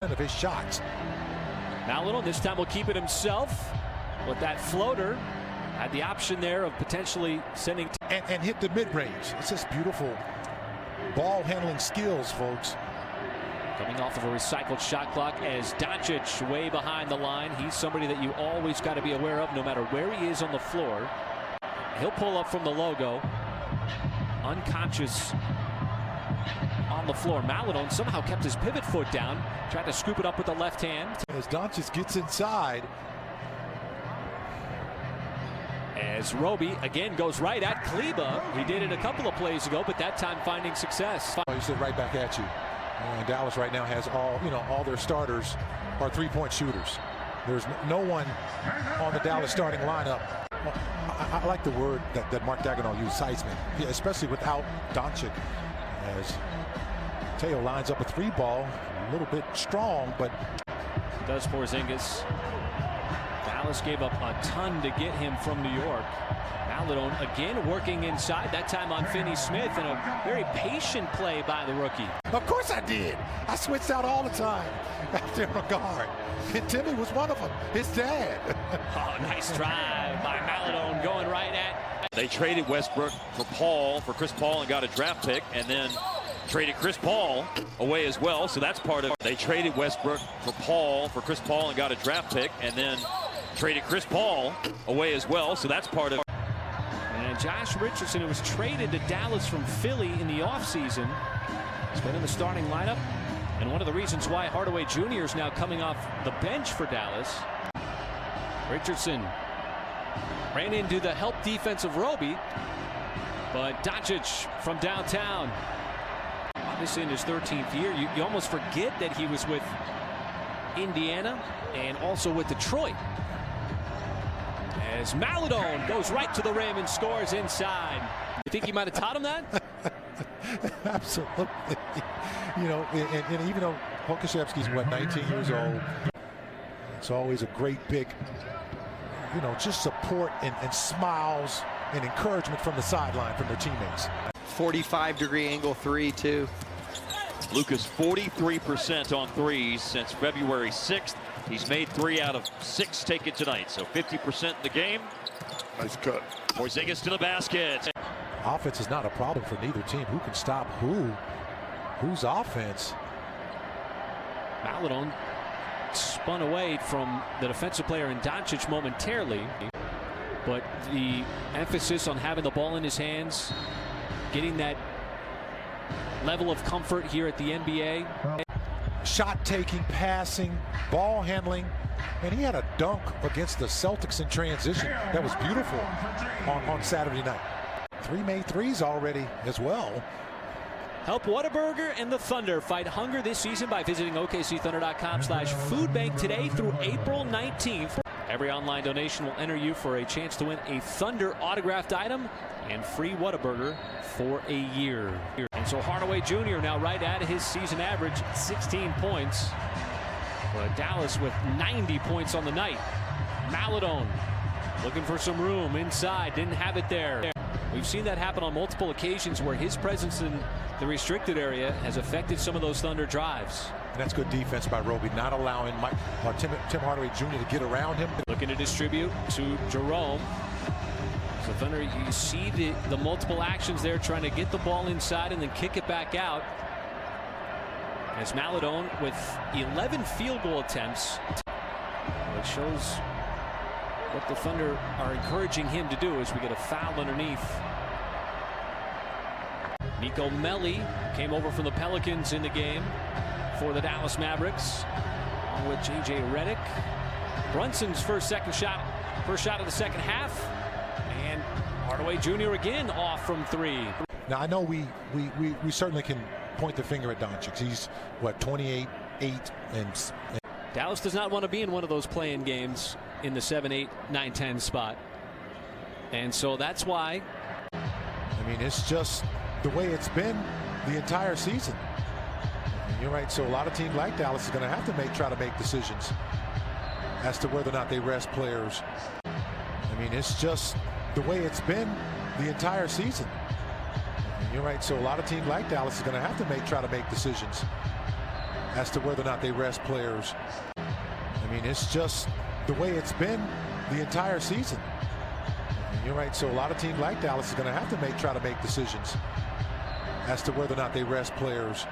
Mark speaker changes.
Speaker 1: of his shots.
Speaker 2: Maledon this time will keep it himself with that floater. Had the option there of potentially sending
Speaker 1: and hit the mid-range. It's just beautiful ball handling skills, folks.
Speaker 2: Coming off of a recycled shot clock as Doncic way behind the line. He's somebody that you always got to be aware of no matter where he is on the floor. He'll pull up from the logo. Unconscious on the floor. Maledon somehow kept his pivot foot down. Tried to scoop it up with the left hand.
Speaker 1: As Doncic gets inside.
Speaker 2: As Roby again goes right at Kleba. He did it a couple of plays ago, but that time finding success.
Speaker 1: He said right back at you. And Dallas right now has all their starters are three-point shooters. There's no one on the Dallas starting lineup. I like the word that Mark Daigneault used, seismic, especially without Doncic. As Theo lines up a three ball, a little bit strong, but
Speaker 2: does Porzingis. Dallas gave up a ton to get him from New York. Maledon again working inside, that time on Finney-Smith, and a very patient play by the rookie.
Speaker 1: Of course I did. I switched out all the time after a guard. And Timmy was one of them, his dad.
Speaker 2: Oh, nice drive by Maledon going right at.
Speaker 3: They traded Westbrook for Chris Paul and got a draft pick, and then traded Chris Paul away as well. So that's part of. They traded Westbrook for Chris Paul and got a draft pick, and then traded Chris Paul away as well. So that's part of.
Speaker 2: And Josh Richardson, who was traded to Dallas from Philly in the offseason, has been in the starting lineup. And one of the reasons why Hardaway Jr. is now coming off the bench for Dallas. Richardson ran into the help defense of Roby, but Doncic from downtown. Obviously in his 13th year, you almost forget that he was with Indiana and also with Detroit. As Maledon goes right to the rim and scores inside. You think he might have taught him that?
Speaker 1: Absolutely. You know, and even though Pokusevski's, 19 years old, it's always a great big, just support and smiles and encouragement from the sideline from their teammates.
Speaker 4: 45-degree angle three, too.
Speaker 3: Lucas 43% on threes since February 6th. He's made 3 out of 6 taken tonight, so 50% in the game.
Speaker 1: Nice cut.
Speaker 3: Porzingis to the basket.
Speaker 1: Offense is not a problem for neither team. Who can stop who? Whose offense?
Speaker 2: Maledon spun away from the defensive player in Doncic momentarily, but the emphasis on having the ball in his hands, getting that level of comfort here at the NBA.
Speaker 1: Shot taking, passing, ball handling, and he had a dunk against the Celtics in transition that was beautiful on Saturday night. 3 made threes already as well.
Speaker 2: Help Whataburger and the Thunder fight hunger this season by visiting OKCThunder.com/foodbank today through April 19th. Every online donation will enter you for a chance to win a Thunder autographed item and free Whataburger for a year. And so Hardaway Jr. now right at his season average, 16 points. But Dallas with 90 points on the night. Maledon looking for some room inside, didn't have it there. We've seen that happen on multiple occasions where his presence in the restricted area has affected some of those Thunder drives.
Speaker 1: And that's good defense by Roby, not allowing Tim Hardaway Jr. to get around him.
Speaker 2: Looking to distribute to Jerome. So Thunder, you see the multiple actions there, trying to get the ball inside and then kick it back out. As Maledon with 11 field goal attempts, it shows what the Thunder are encouraging him to do as we get a foul underneath. Nico Melli came over from the Pelicans in the game for the Dallas Mavericks, along with J.J. Redick. Brunson's first shot of the second half, and Hardaway Jr. again off from 3.
Speaker 1: Now I know we certainly can point the finger at Doncic. He's 28, 8, and
Speaker 2: Dallas does not want to be in one of those play-in games in the 7, 8, 9, 10 spot. And so that's why.
Speaker 1: I mean, it's just the way it's been the entire season. And you're right. So a lot of teams like Dallas is going to have to try to make decisions as to whether or not they rest players. I mean, it's just the way it's been the entire season. And you're right. So a lot of teams like Dallas is going to have to try to make decisions as to whether or not they rest players. I mean, it's just the way it's been the entire season. And you're right. So a lot of teams like Dallas is going to have to try to make decisions as to whether or not they rest players.